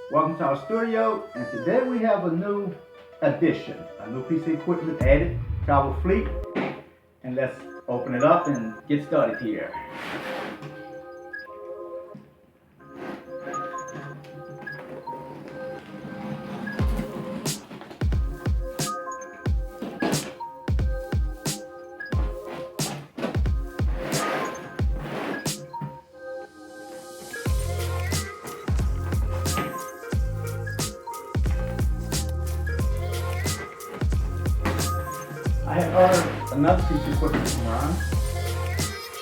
Welcome to our studio, and today we have a new addition, a new piece of equipment added to our fleet. And let's open it up and get started here. I have heard another piece of equipment from Ron,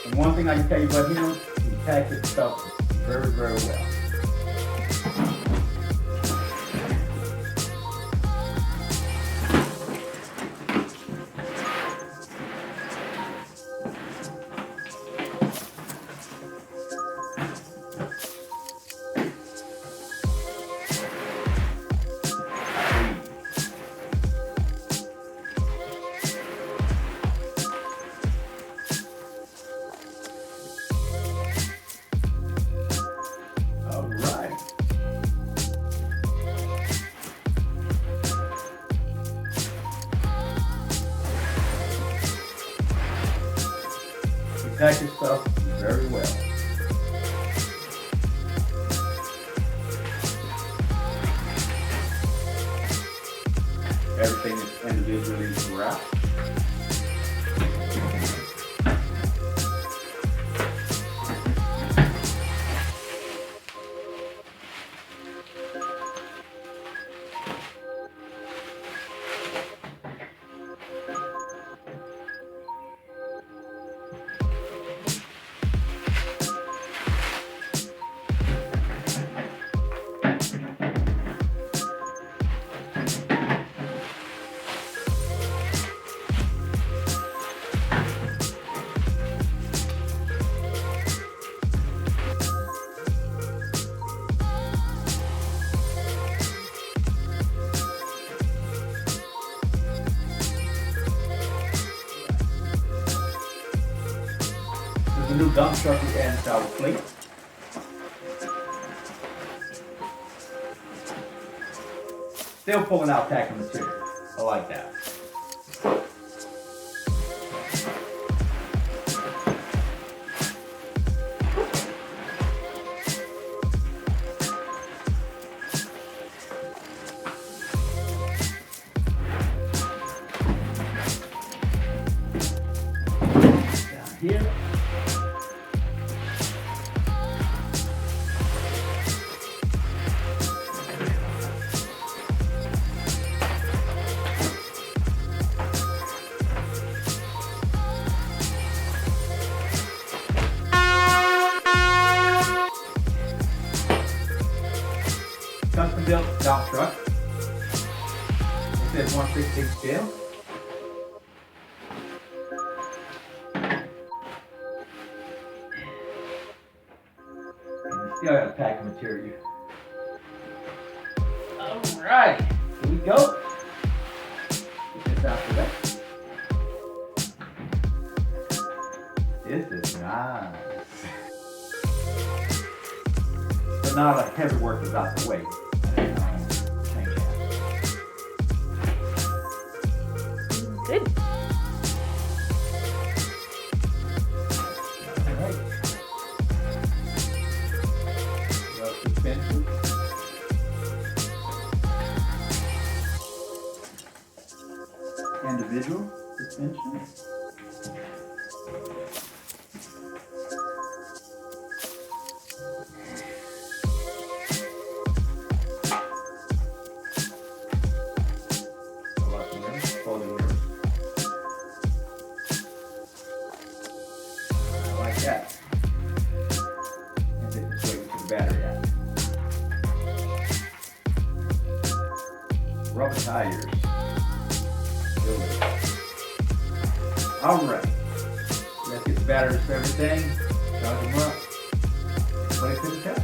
and one thing I can tell you about him, he packs his stuff very, very well. Pack your stuff very well. Everything is individually wrapped. There's a new dump truck we added to our fleet. Still pulling out packing material. I like that. Down here. Custom built dump truck. It says 1/16 scale. And we still got packing material. Alright, here we go. Get this out the way. This is nice. So now the heavy work is out the way. Good. Alright. Suspension. Individual suspension. That. And then just wait for the battery out. Rubber tires. Alright. Let's get the batteries for everything. Charge them up. Put it to the test.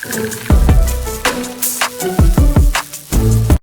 Bye.